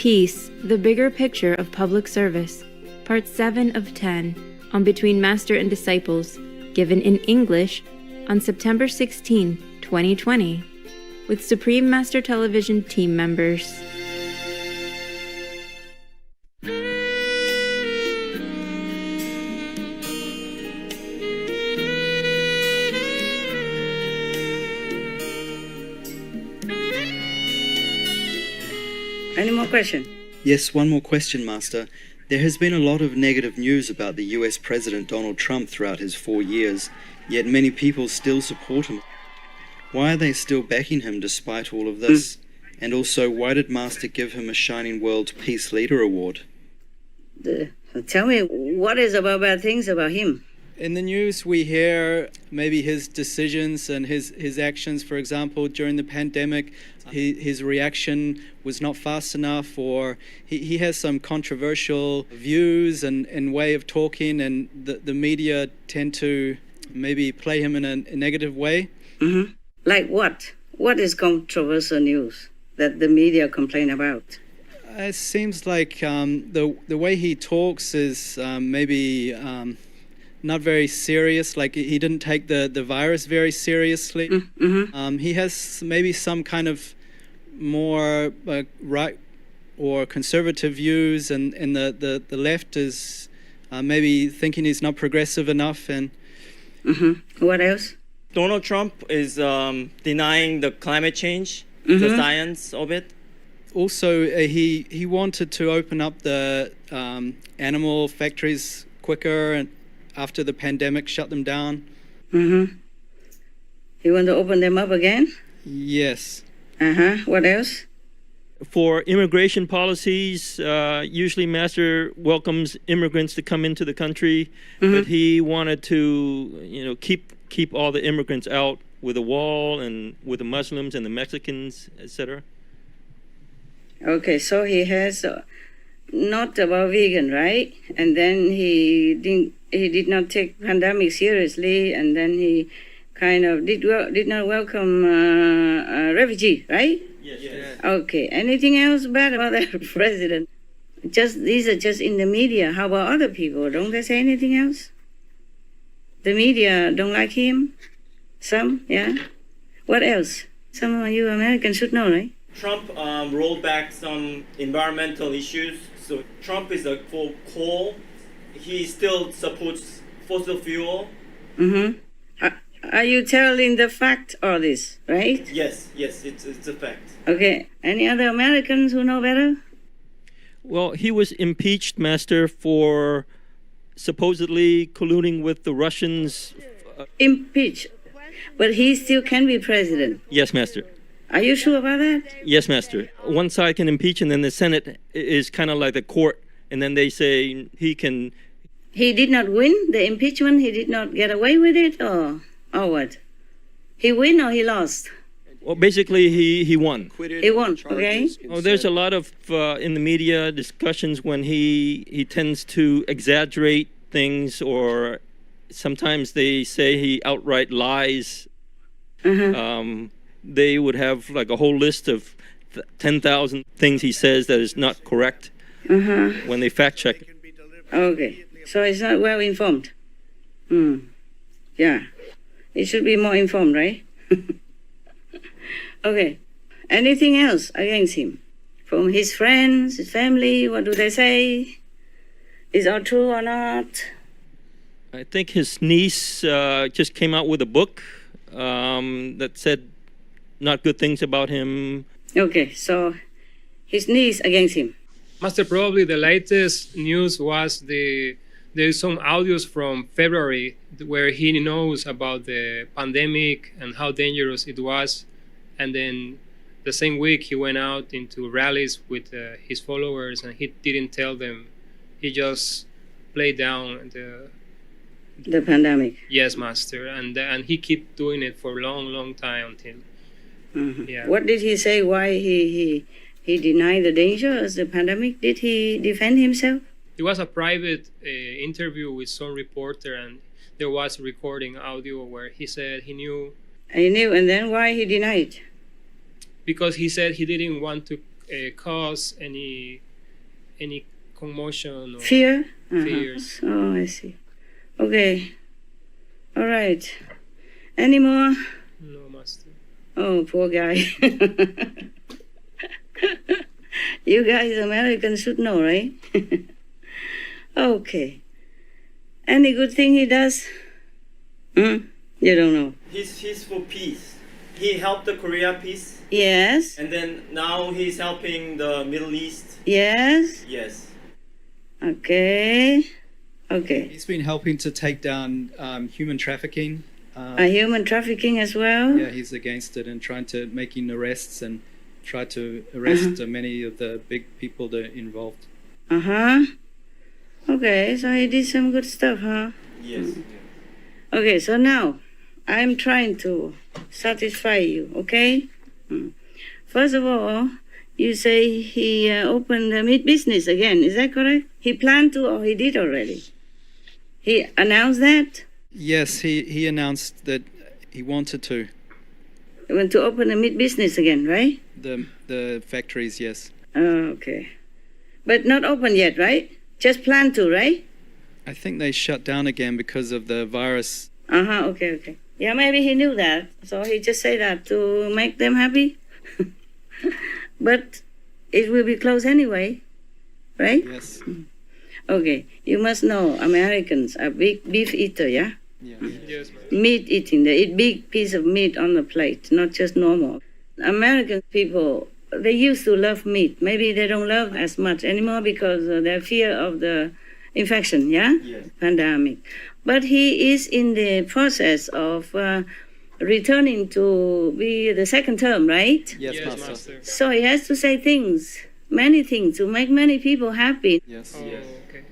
Peace, the Bigger Picture of Public Service, Part 7 of 10, on Between Master and Disciples, given in English on September 16, 2020, with Supreme Master Television team members. Any more questions? Yes, one more question, Master. There has been a lot of negative news about the US President Donald Trump throughout his 4 years, yet many people still support him. Why are they still backing him despite all of this? And also, why did Master give him a Shining World Peace Leader Award? Tell me, what is about bad things about him? In the news, we hear maybe his decisions and his actions. For example, during the pandemic, his reaction was not fast enough, or he has some controversial views and way of talking, and the media tend to maybe play him in a negative way. Mm-hmm. Like what? What is controversial news that the media complain about? It seems like the way he talks is maybe not very serious. Like he didn't take the virus very seriously. Mm-hmm. He has maybe some kind of more right or conservative views, and the left is maybe thinking he's not progressive enough. And What else? Donald Trump is denying the climate change, Mm-hmm. the science of it. also he wanted to open up the animal factories quicker, and after the pandemic shut them down. Mm-hmm. You want to open them up again? Yes. What else? For immigration policies, usually Master welcomes immigrants to come into the country, but he wanted to, keep all the immigrants out with a wall, and with the Muslims and the Mexicans, etc. Okay, so he has not about vegan, right? And then he did not take pandemic seriously, and then he kind of did not welcome refugee, right? Yes. Okay. Anything else bad about that president? These are just in the media. How about other people? Don't they say anything else? The media don't like him. Some, yeah. What else? Some of you Americans should know, right? Trump rolled back some environmental issues. So Trump is for coal. He still supports fossil fuel. Mm-hmm. Are you telling the fact or this, right? Yes, it's a fact. Okay. Any other Americans who know better? Well, he was impeached, Master, for supposedly colluding with the Russians. Impeached. But he still can be president. Yes, Master. Are you sure about that? Yes, Master. One side can impeach, and then the Senate is kind of like the court, and then they say he can... He did not win the impeachment? He did not get away with it, or what? He win or he lost? Well, basically, he won. He won, okay. Oh, there's a lot of, in the media, discussions when he tends to exaggerate things, or sometimes they say he outright lies. They would have like a whole list of 10,000 things he says that is not correct when they fact check it. Okay, so it's not well informed. Yeah, it should be more informed, right? Okay, anything else against him? From his friends, his family, what do they say? Is all true or not? I think his niece just came out with a book that said not good things about him. Okay, so his niece against him. Master, probably the latest news was there's some audios from February where he knows about the pandemic and how dangerous it was. And then the same week he went out into rallies with his followers, and he didn't tell them. He just played down The pandemic. Yes, Master. And he kept doing it for a long time until... Yeah. What did he say? Why he denied the danger of the pandemic? Did he defend himself? It was a private interview with some reporter, and there was recording audio where he said he knew. He knew, and then why he denied? Because he said he didn't want to cause any commotion or Fear? fears. Oh, I see. Okay. All right. Any more? No, Master. Oh, poor guy. You guys, Americans, should know, right? Okay. Any good thing he does? You don't know. He's for peace. He helped the Korea peace, Yes. and then now he's helping the Middle East. Yes. Yes. Okay. Okay. He's been helping to take down human trafficking. Human trafficking as well? Yeah, he's against it and trying to making arrests and try to arrest many of the big people that are involved. Uh-huh. Okay, so he did some good stuff, huh? Yes. Okay, so now I'm trying to satisfy you, okay? First of all, you say he opened the meat business again, is that correct? He planned to or he did already? He announced that? Yes, he announced that he wanted to. He went to open a meat business again, right? The factories, yes. Okay. But not open yet, right? Just planned to, right? I think they shut down again because of the virus. Okay. Yeah, maybe he knew that, so he just said that to make them happy. But it will be closed anyway, right? Yes. Okay, you must know Americans are big beef eater, yeah? Yeah. Yes, Master. Meat eating, they eat big piece of meat on the plate, not just normal. American people, they used to love meat. Maybe they don't love as much anymore because of their fear of the infection, yeah? Yes. Pandemic. But he is in the process of returning to be the second term, right? Yes, Yes, Master. Master. So he has to say things, many things, to make many people happy. Yes. Oh, Yes. okay.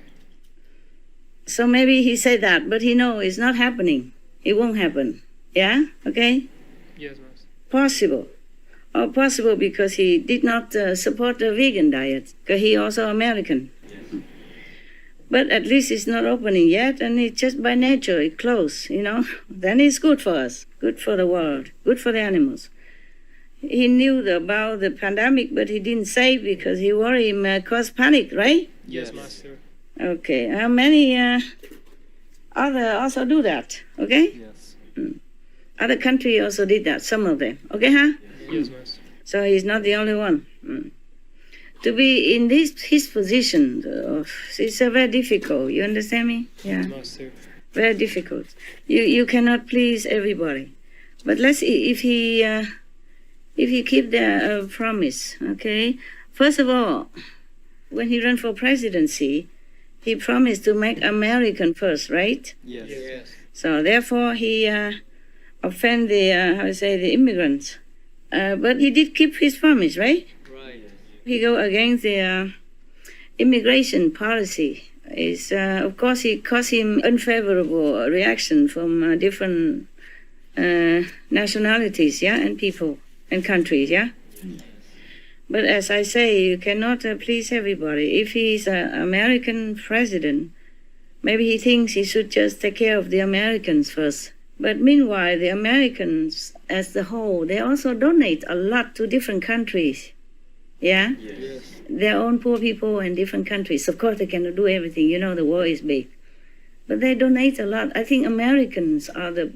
So maybe he said that, but he knows it's not happening. It won't happen. Yeah? Okay? Yes, Master. Possible. Or possible because he did not support the vegan diet, because he also American. But at least it's not opening yet, and it's just by nature, it closed, you know. Then it's good for us, good for the world, good for the animals. He knew about the pandemic, but he didn't say because he worried him caused panic, right? Yes, Master. Okay. Many other also do that, okay? Yes. Other country also did that, some of them, okay, huh? Yes, Master. So he's not the only one. To be in his position, it's very difficult. You understand me? Yeah, Master. very difficult. You cannot please everybody. But let's see if he keep the promise. Okay. First of all, when he ran for presidency, he promised to make American first, right? Yes. Yes. So therefore, he offend the immigrants. But he did keep his promise, right? Right. He go against the immigration policy. Is of course it caused him unfavorable reaction from different nationalities, yeah, and people and countries, yeah. But as I say, you cannot please everybody. If he's an American president, maybe he thinks he should just take care of the Americans first. But meanwhile, the Americans as the whole, they also donate a lot to different countries. Yeah? Yes. Their own poor people in different countries. Of course, they cannot do everything. You know, the world is big. But they donate a lot. I think Americans are the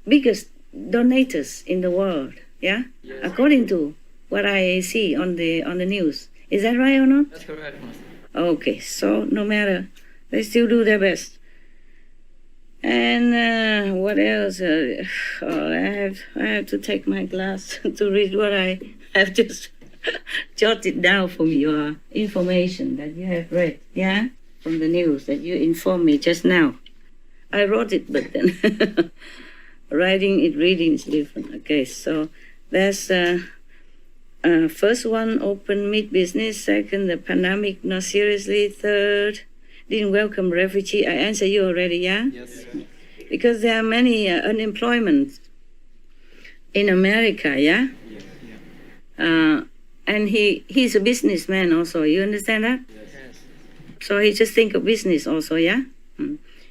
biggest donators in the world. Yeah? Yes. According to what I see on the news. Is that right or not? That's correct, Master. Okay, so no matter, they still do their best. And what else? I have to take my glass to read what I have just jotted down from your information that you have read, yeah? From the news that you informed me just now. I wrote it, but then writing it, reading is different. Okay, so that's first one, open meat business. Second, the pandemic, not seriously. Third, didn't welcome refugee. I answered you already, yeah? Yes. Because there are many unemployment in America, yeah? And he's a businessman also. You understand that? Yes. So he just think of business also, yeah?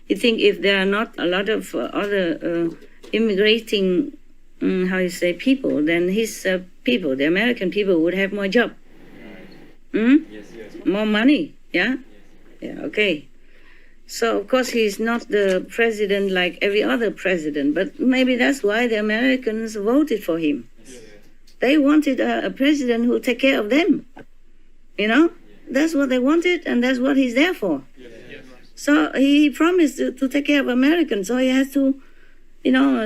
He think if there are not a lot of other immigrating, people, then his people, the American people, would have more job. More money, yeah? Yeah, okay. So, of course, he's not the president like every other president, but maybe that's why the Americans voted for him. They wanted a president who would take care of them, you know? That's what they wanted, and that's what he's there for. So he promised to take care of Americans, so he has to,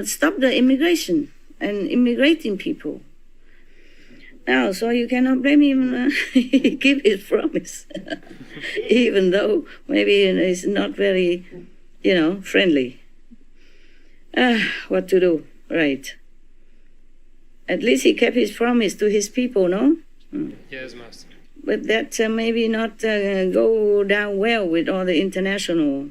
stop the immigration and immigrating people. Now, so you cannot blame him. He keep his promise, even though maybe it's not very, friendly. What to do, right? At least he kept his promise to his people, no? Yes, Master. But that maybe not go down well with all the international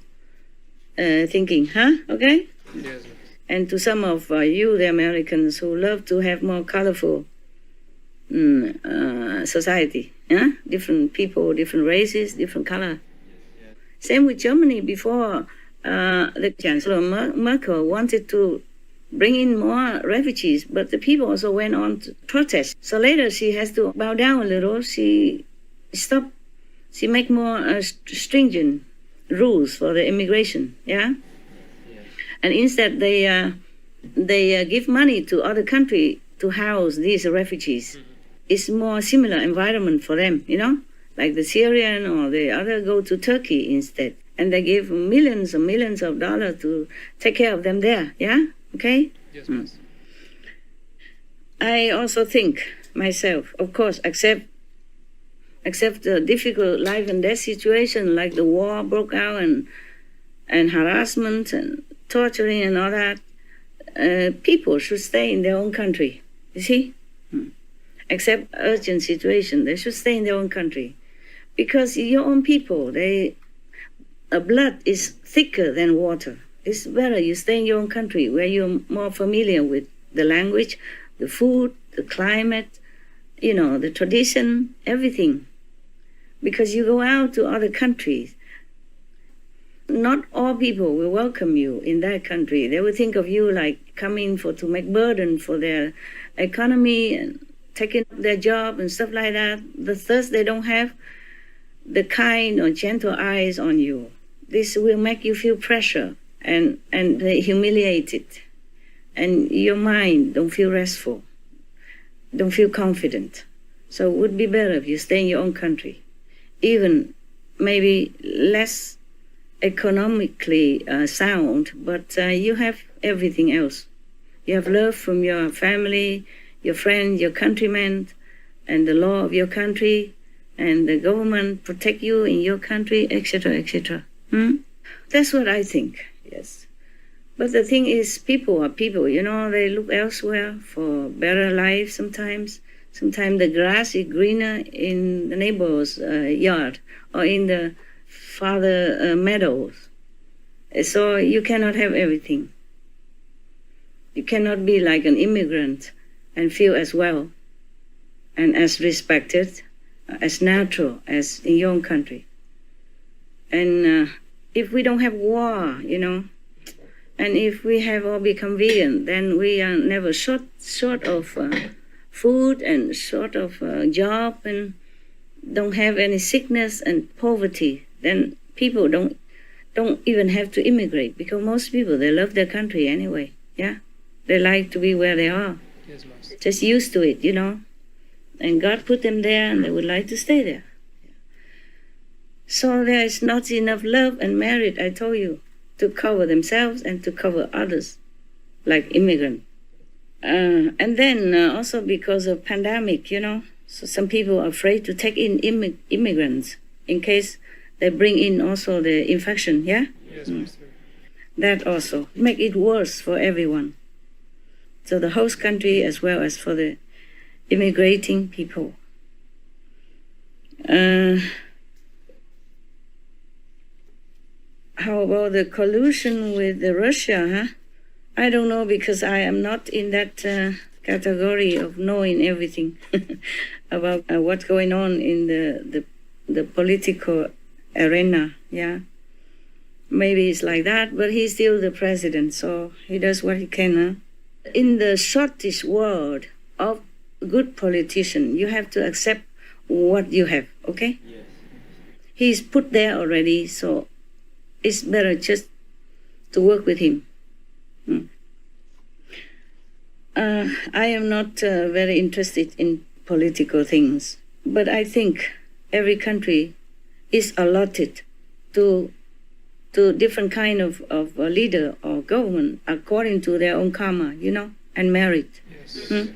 thinking, huh? Okay? Yes, Master. And to some of you, the Americans, who love to have more colorful society, yeah? Different people, different races, different color. Same with Germany. Before, the Chancellor Merkel wanted to bring in more refugees, but the people also went on to protest. So later she has to bow down a little. She stopped. She make more stringent rules for the immigration, yeah? And instead they give money to other country to house these refugees. It's more similar environment for them, like the Syrian or the other go to Turkey instead. And they give millions and millions of dollars to take care of them there, yeah? Okay? Yes, Master. I also think myself, of course, accept the difficult life and death situation, like the war broke out and harassment and torturing and all that. People should stay in their own country, you see? Except urgent situation, they should stay in their own country. Because your own people, blood is thicker than water. It's better you stay in your own country where you're more familiar with the language, the food, the climate, the tradition, everything. Because you go out to other countries, not all people will welcome you in that country. They will think of you like coming to make burden for their economy and taking their job and stuff like that. The thirst they don't have, the kind or gentle eyes on you. This will make you feel pressure and humiliated. And your mind don't feel restful, don't feel confident. So it would be better if you stay in your own country. Even maybe less economically sound, but you have everything else. You have love from your family, your friend, your countrymen, and the law of your country, and the government protect you in your country, etc., etc. That's what I think, yes. But the thing is, people are people, they look elsewhere for better life sometimes. Sometimes the grass is greener in the neighbor's yard or in the father meadows. So you cannot have everything. You cannot be like an immigrant and feel as well and as respected, as natural as in your own country. And if we don't have war, and if we have all be convenient, then we are never short of food and short of job and don't have any sickness and poverty. Then people don't even have to immigrate, because most people, they love their country anyway, yeah? They like to be where they are. Yes, Master. Just used to it, And God put them there and they would like to stay there. So there is not enough love and merit, I told you, to cover themselves and to cover others, like immigrants. And then also because of pandemic, so some people are afraid to take in immigrants in case they bring in also the infection, yeah? Yes, Master. That also make it worse for everyone. So the host country as well as for the immigrating people. How about the collusion with Russia, huh? I don't know, because I am not in that category of knowing everything about what's going on in the political arena, yeah? Maybe it's like that, but he's still the president, so he does what he can, huh? In the shortest world of good politician, you have to accept what you have, okay? Yes. He's put there already, so it's better just to work with him. I am not very interested in political things, but I think every country is allotted to different kind of leader or government according to their own karma, and merit. Yes. Hmm?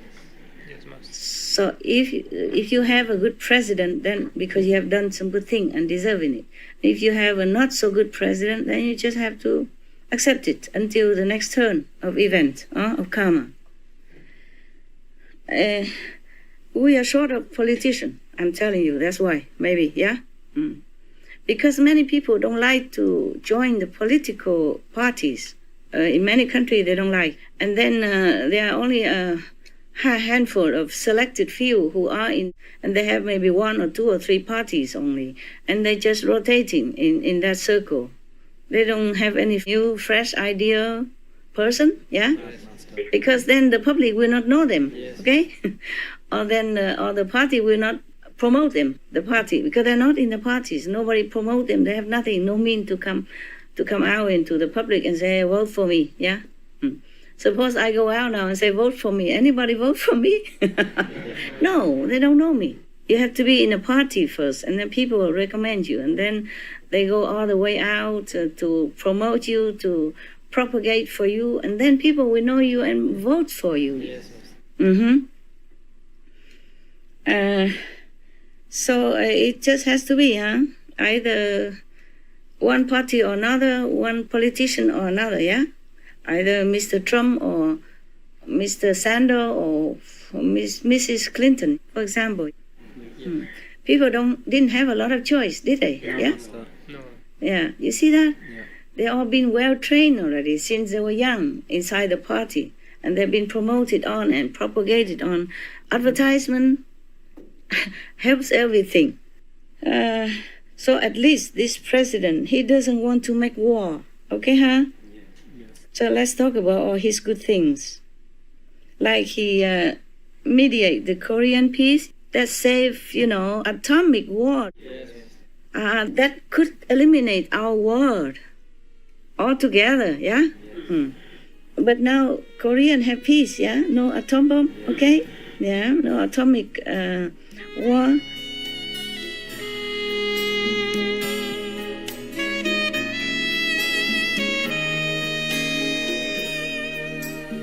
Yes, Master. So if you have a good president, then because you have done some good thing and deserving it. If you have a not so good president, then you just have to accept it until the next turn of event, of karma. We are short of politicians, I'm telling you, that's why, maybe, yeah? Because many people don't like to join the political parties. In many countries, they don't like. And then there are only a handful of selected few who are in, and they have maybe 1 or 2 or 3 parties only, and they're just rotating in that circle. They don't have any new, fresh idea person, yeah? Because then the public will not know them, okay? Or then or the party will not promote them, the party, because they're not in the parties. Nobody promote them. They have nothing, no mean to come out into the public and say, vote for me, yeah? Suppose I go out now and say, vote for me. Anybody vote for me? No, they don't know me. You have to be in a party first, and then people will recommend you, and then they go all the way out to promote you, to propagate for you, and then people will know you and vote for you. Yes. So it just has to be, either one party or another, one politician or another, yeah? Either Mr. Trump or Mr. Sanders or Mrs. Clinton, for example. People didn't have a lot of choice, did they? Yeah? No. Yeah, you see that? Yeah. They all been well trained already since they were young inside the party, and they've been promoted on and propagated on. Advertisement helps everything. So at least this president, he doesn't want to make war, okay, huh? So let's talk about all his good things. Like he mediate the Korean peace, that save, atomic war. That could eliminate our world altogether, yeah? But now Korean have peace, yeah? No atom bomb, okay? Yeah, no atomic war.